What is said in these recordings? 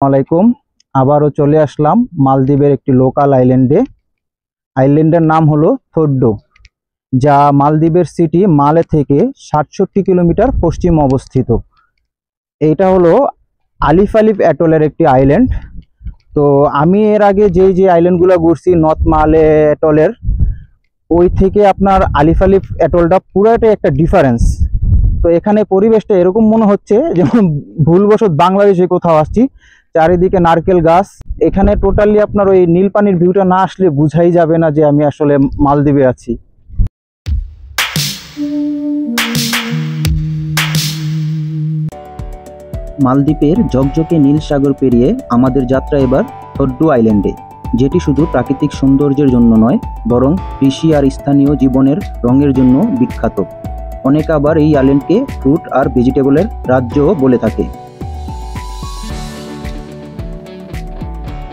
আলাইকুম। আবারও চলে আসলাম মালদ্বীপের একটি লোকাল আইল্যান্ডে। আইল্যান্ডের নাম হলো থোড্ডো, যা মালদ্বীপের সিটি মালে থেকে ৬৭ কিলোমিটার পশ্চিমে অবস্থিত। এইটা হলো আলিফ আলিফ অ্যাটলের একটি আইল্যান্ড। তো আমি এর আগে যে আইল্যান্ডগুলো ঘুরছি নর্থ মালে অ্যাটলের, ওই থেকে আপনার আলিফ আলিফ অ্যাটলটা পুরোটাই একটা ডিফারেন্স। তো এখানে পরিবেশটা এরকম মনে হচ্ছে যেমন ভুলবশত বাংলাদেশে কোথাও আসছি। চারিদিকে নারকেল গাছ। এখানে টোটালি আপনার ওই নীল পানির ভিউটা না আসলে বুঝাই যাবে না যে আমি আসলে মালদ্বীপে আছি। মালদ্বীপের ঝকঝকে নীল সাগর পেরিয়ে আমাদের যাত্রা এবার থোড্ডো আইল্যান্ডে, যেটি শুধু প্রাকৃতিক সৌন্দর্যের জন্য নয়, বরং কৃষি আর স্থানীয় জীবনের রঙের জন্য বিখ্যাত। অনেকে আবার এই আইল্যান্ডকে ফ্রুট আর ভেজিটেবলের রাজ্যও বলে থাকে।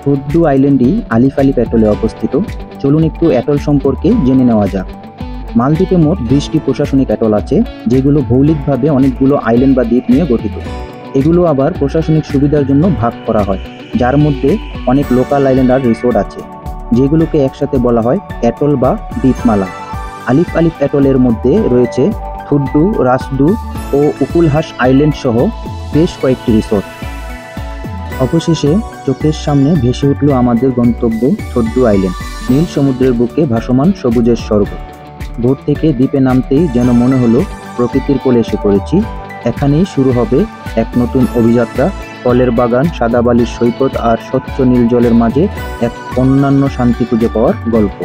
থোড্ডো আইল্যান্ডই আলিফ আলিফ অ্যাটলে অবস্থিত। চলুন একটু অ্যাটল সম্পর্কে জেনে নেওয়া যাক। মালদ্বীপে মোট 20টি প্রশাসনিক অ্যাটল আছে, যেগুলো ভৌলিকভাবে অনেকগুলো আইল্যান্ড বা দ্বীপ নিয়ে গঠিত। এগুলো আবার প্রশাসনিক সুবিধার জন্য ভাগ করা হয়, যার মধ্যে অনেক লোকাল আইল্যান্ড আর রিসোর্ট আছে, যেগুলোকে একসাথে বলা হয় অ্যাটল বা দ্বীপমালা। আলিফ আলিফ অ্যাটলের মধ্যে রয়েছে থোড্ডো, রাসডু ও উকুলহাস আইল্যান্ড সহ বেশ কয়েকটি রিসোর্ট। অবশেষে চোখের সামনে ভেসে উঠল আমাদের গন্তব্য থোড্ডো আইল্যান্ড, নীল সমুদ্রের বুকে ভাসমান সবুজের স্বর্গ। বোট থেকে দ্বীপে নামতেই যেন মনে হলো প্রকৃতির কোলে এসে পড়েছি। এখানেই শুরু হবে এক নতুন অভিযাত্রা। ফলের বাগান, সাদা বালির সৈকত আর স্বচ্ছ নীল জলের মাঝে এক অন্যান্য শান্তি খুঁজে পাওয়ার গল্প।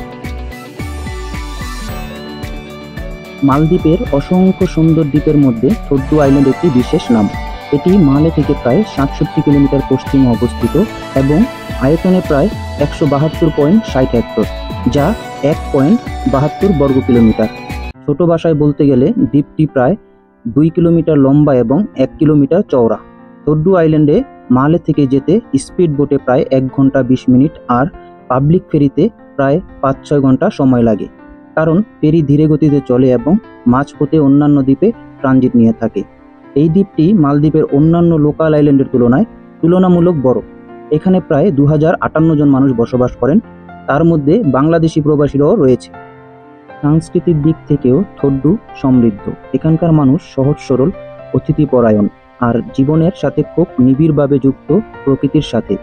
মালদ্বীপের অসংখ্য সুন্দর দ্বীপের মধ্যে থোড্ডো আইল্যান্ড একটি বিশেষ নাম। এটি মালে থেকে প্রায় ৬৭ কিলোমিটার পশ্চিমে অবস্থিত এবং আয়তনে প্রায় ১৭২.৬০ হেক্টর, যা ১.৭২ বর্গ কিলোমিটার। ছোট ভাষায় বলতে গেলে দ্বীপটি প্রায় ২ কিলোমিটার লম্বা এবং ১ কিলোমিটার চওড়া। থোড্ডো আইল্যান্ডে মালে থেকে যেতে স্পিড বোটে প্রায় ১ ঘন্টা ২০ মিনিট আর পাবলিক ফেরিতে প্রায় ৫-৬ ঘন্টা সময় লাগে, কারণ ফেরি ধীরে গতিতে চলে এবং মাঝপথে অন্যান্য দ্বীপে ট্রানজিট নিয়ে থাকে। এই দ্বীপটি মালদ্বীপের অন্যান্য লোকাল আইল্যান্ডের তুলনায় তুলনামূলক বড়। এখানে প্রায় ২০৫৮ জন মানুষ বসবাস করেন, তার মধ্যে বাংলাদেশি প্রবাসীরাও রয়েছে। সাংস্কৃতিক দিক থেকেও থোড্ডো সমৃদ্ধ। এখানকার মানুষ সহজ সরল, অতিথিপরায়ণ আর জীবনের সাথে খুব নিবিড়ভাবে যুক্ত প্রকৃতির সাথে।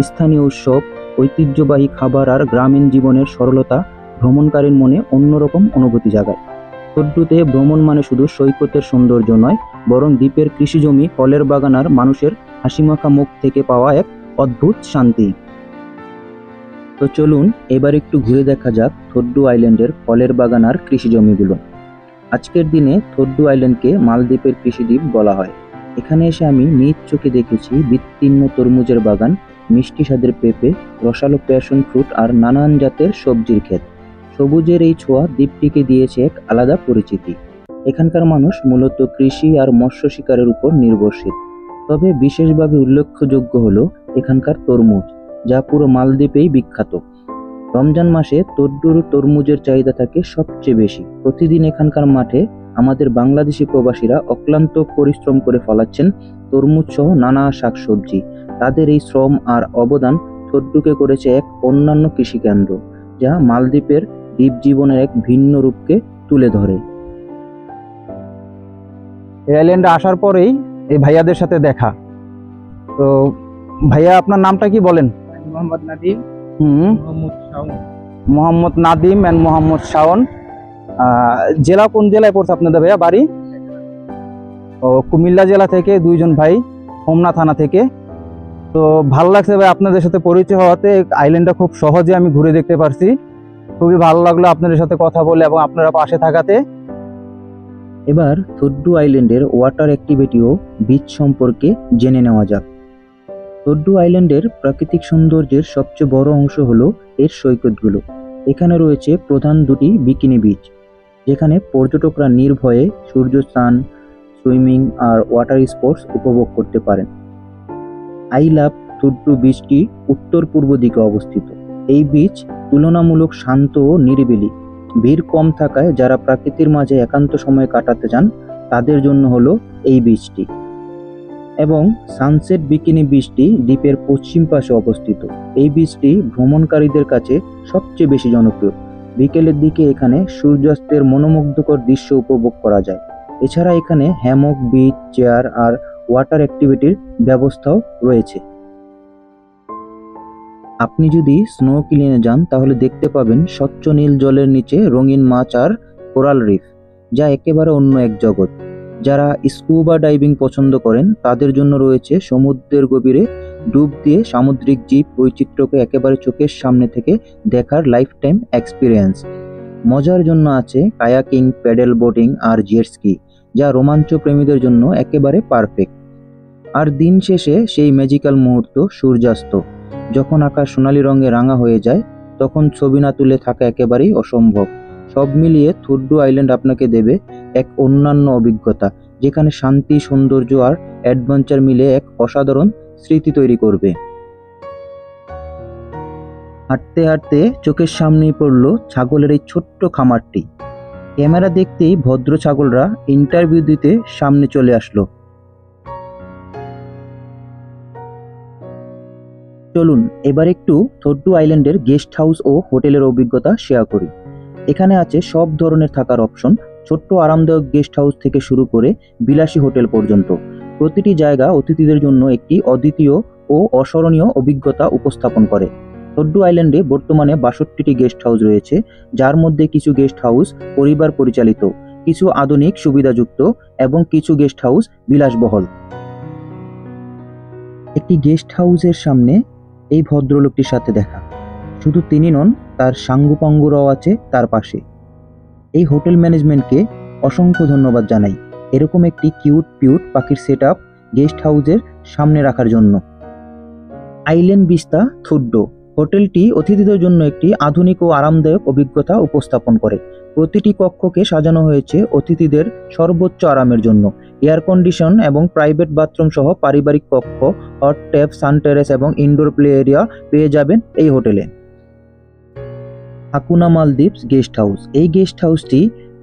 স্থানীয় উৎসব, ঐতিহ্যবাহী খাবার আর গ্রামীণ জীবনের সরলতা ভ্রমণকারীর মনে অন্যরকম অনুভূতি জাগায়। থোড্ডোতে ভ্রমণ মানে শুধু সৈকতের সৌন্দর্য নয়, বরং দ্বীপের কৃষিজমি, ফলের বাগান আর মানুষের হাসিমাখা মুখ থেকে পাওয়া এক অদ্ভুত শান্তি। তো চলুন এবার একটু ঘুরে দেখা যাক থোড্ডো আইল্যান্ডের ফলের বাগান আর কৃষিজমিগুলো। আজকের দিনে থোড্ডো আইল্যান্ডকে মালদ্বীপের কৃষিদ্বীপ বলা হয়। এখানে এসে আমি নিজ চোখে দেখেছি বিস্তীর্ণ তরমুজের বাগান, মিষ্টি স্বাদের পেঁপে, রসালো প্যাশন ফ্রুট আর নানান জাতের সবজির ক্ষেত। সবুজের এই ছোঁয়া দ্বীপটিকে দিয়েছে এক আলাদা পরিচিতি। এখানকার মানুষ মূলত কৃষি আর মৎস্য শিকারের উপর নির্ভরশীল। তবে বিশেষভাবে উল্লেখযোগ্য হলো এখানকার তরমুজ, যা পুরো মালদ্বীপেই বিখ্যাত। রমজান মাসে থোড্ডোর তরমুজের চাহিদা থাকে সবচেয়ে বেশি। প্রতিদিন এখানকার মাঠে আমাদের বাংলাদেশি প্রবাসীরা অক্লান্ত পরিশ্রম করে ফলাচ্ছেন তরমুজ সহ নানা শাকসবজি। তাদের এই শ্রম আর অবদান থোড্ডোকে করেছে এক অন্যান্য কৃষিকেন্দ্র, যা মালদ্বীপের দ্বীপ জীবনের এক ভিন্ন রূপকে তুলে ধরে। এই আইল্যান্ডে আসার পরেই এই ভাইয়াদের সাথে দেখা। তো ভাইয়া, আপনার নামটা কি বলেন? মোহাম্মদ নাদিম, মোহাম্মদ শাওন। মোহাম্মদ নাদিম এন্ড মোহাম্মদ শাওন। জেলা কোন জেলায় পড়ছে আপনাদের ভাইয়া বাড়ি? ও, কুমিল্লা জেলা থেকে দুইজন ভাই, হোমনা থানা থেকে। তো ভালো লাগছে ভাই আপনাদের সাথে পরিচয় হওয়াতে। আইল্যান্ডটা খুব সহজে আমি ঘুরে দেখতে পারছি। খুবই ভালো লাগলো আপনাদের সাথে কথা বলে এবং আপনারা পাশে থাকাতে। এবার থোড্ডো আইল্যান্ডের ওয়াটার অ্যাক্টিভিটি ও বিচ সম্পর্কে জেনে নেওয়া যাক। থোড্ডো আইল্যান্ডের প্রাকৃতিক সৌন্দর্যের সবচেয়ে বড় অংশ হলো এর সৈকতগুলো। এখানে রয়েছে প্রধান দুটি বিকিনি বিচ, যেখানে পর্যটকরা নির্ভয়ে সূর্য স্নান, সুইমিং আর ওয়াটার স্পোর্টস উপভোগ করতে পারেন। আই লাভ থোড্ডো বিচটি উত্তর পূর্ব দিকে অবস্থিত। এই বিচ তুলনামূলক শান্ত ও নিরিবিলি। ভিড় কম থাকায় যারা প্রকৃতির মাঝে একান্ত সময় কাটাতে চান তাদের জন্য হলো এই বিচটি। এবং সানসেট বিকিনি বিচটি দ্বীপের পশ্চিম পাশে অবস্থিত। এই বিচটি ভ্রমণকারীদের কাছে সবচেয়ে বেশি জনপ্রিয়। বিকেলের দিকে এখানে সূর্যাস্তের মনোমুগ্ধকর দৃশ্য উপভোগ করা যায়। এছাড়া এখানে হ্যামক, বিচ চেয়ার আর ওয়াটার অ্যাক্টিভিটির ব্যবস্থাও রয়েছে। আপনি যদি স্নোকিলিংয়ে যান তাহলে দেখতে পাবেন স্বচ্ছ নীল জলের নিচে রঙিন মাছ আর কোরাল রিফ, যা একেবারে অন্য এক জগৎ। যারা স্কুবা ডাইভিং পছন্দ করেন তাদের জন্য রয়েছে সমুদ্রের গভীরে ডুব দিয়ে সামুদ্রিক জীব বৈচিত্র্যকে একেবারে চোখের সামনে থেকে দেখার লাইফ টাইম এক্সপিরিয়েন্স। মজার জন্য আছে কায়াকিং, প্যাডেল বোটিং আর জেট স্কি, যা রোমাঞ্চ প্রেমীদের জন্য একেবারে পারফেক্ট। আর দিন শেষে সেই ম্যাজিক্যাল মুহূর্ত, সূর্যাস্ত, যখন আকাশ সোনালী রঙে রাঙা হয়ে যায়, তখন ছবি না তুলে থাকা একেবারেই অসম্ভব। সব মিলিয়ে থুডু আইল্যান্ড আপনাকে দেবে এক অন্যান্য অভিজ্ঞতা, যেখানে শান্তি, সৌন্দর্য আর অ্যাডভেঞ্চার মিলে এক অসাধারণ স্মৃতি তৈরি করবে। হাঁটতে হাঁটতে চোখের সামনেই পড়ল ছাগলের এই ছোট্ট খামারটি। ক্যামেরা দেখতেই ভদ্র ছাগলরা ইন্টারভিউ দিতে সামনে চলে আসলো। চলুন এবার একটু থোড্ডু আইল্যান্ডের গেস্ট হাউস ও হোটেলের অভিজ্ঞতা শেয়ার করি। এখানে আছে সব ধরনের থাকার অপশন, ছোট্ট আরামদায়ক গেস্ট হাউস থেকে শুরু করে বিলাসী হোটেল পর্যন্ত। প্রতিটি জায়গা অতিথিদের জন্য একটি অদ্বিতীয় ও অস্মরণীয় অভিজ্ঞতা উপস্থাপন করে। থোড্ডু আইল্যান্ডে বর্তমানে 62টি গেস্ট হাউস রয়েছে, যার মধ্যে কিছু গেস্ট হাউস পরিবার পরিচালিত, কিছু আধুনিক সুবিধাযুক্ত এবং কিছু গেস্ট হাউস বিলাসবহুল। একটি গেস্ট হাউসের সামনে এই ভদ্রলোকটির সাথে দেখা। শুধু তিনি নন, তার সাঙ্গুপাঙ্গুরাও আছে তার পাশে। এই হোটেল ম্যানেজমেন্টকে অসংখ্য ধন্যবাদ জানাই এরকম একটি কিউট পাখির সেট আপ গেস্ট হাউসের সামনে রাখার জন্য। আইল্যান্ড ভিস্তা থুড্ডু হোটেলটি অতিথিদের জন্য একটি আধুনিক ও আরামদায়ক অভিজ্ঞতা উপস্থাপন করে। প্রতিটি কক্ষকে সাজানো হয়েছে অতিথিদের সর্বোচ্চ আরামের জন্য। এয়ার কন্ডিশন এবং প্রাইভেট বাথরুম সহ পারিবারিক কক্ষ, হট ট্যাপ, সান টেরেস এবং ইনডোর প্লে এরিয়া পেয়ে যাবেন এই হোটেলে। হাকুনা মালদ্বীপস গেস্ট হাউস। এই গেস্ট হাউসটি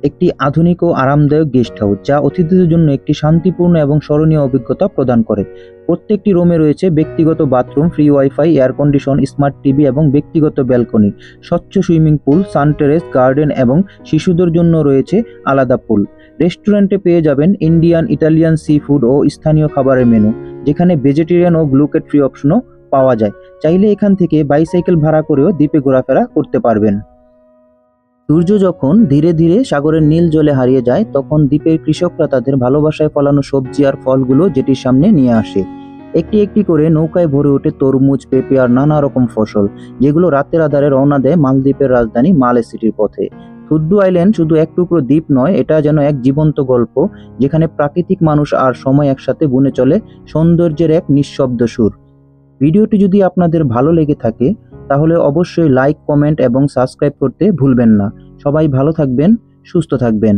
একটি আধুনিক ও আরামদায়ক গেস্ট হাউস, যা অতিথিদের জন্য একটি শান্তিপূর্ণ এবং স্মরণীয় অভিজ্ঞতা প্রদান করে। প্রত্যেকটি রুমে রয়েছে ব্যক্তিগত bathroom, free wifi, air condition, smart TV এবং ব্যক্তিগত ব্যালকনি, স্বচ্ছ সুইমিং পুল, সান টেরেস, গার্ডেন এবং শিশুদের জন্য রয়েছে আলাদা পুল। রেস্টুরেন্টে পেয়ে যাবেন ইন্ডিয়ান, ইতালিয়ান, সি ফুড ও স্থানীয় খাবারের মেনু, যেখানে ভেজিটেরিয়ান ও গ্লুটেন ফ্রি অপশনও পাওয়া যায়। চাইলে এখান থেকে বাইসাইকেল ভাড়া করেও দ্বীপে ঘোরাফেরা করতে পারবেন। সূর্য যখন ধীরে ধীরে সাগরের নীল জলে হারিয়ে যায়, তখন দ্বীপের কৃষকরা তাদের ভালোবাসায় ফলানো সবজি আর ফলগুলো জেটির সামনে নিয়ে আসে। একটি একটি করে নৌকায় ভরে ওঠে তরমুজ, পেঁপে আর নানা রকম ফসল, যেগুলো রাতের আধারে রওনা দেয় মালদ্বীপের রাজধানী মালে সিটির পথে। থুড্ডু আইল্যান্ড শুধু এক টুকরো দ্বীপ নয়, এটা যেন এক জীবন্ত গল্প, যেখানে প্রাকৃতিক, মানুষ আর সময় একসাথে বুনে চলে সৌন্দর্যের এক নিঃশব্দ সুর। ভিডিওটি যদি আপনাদের ভালো লেগে থাকে তাহলে অবশ্যই লাইক, কমেন্ট এবং সাবস্ক্রাইব করতে ভুলবেন না। সবাই ভালো থাকবেন, সুস্থ থাকবেন।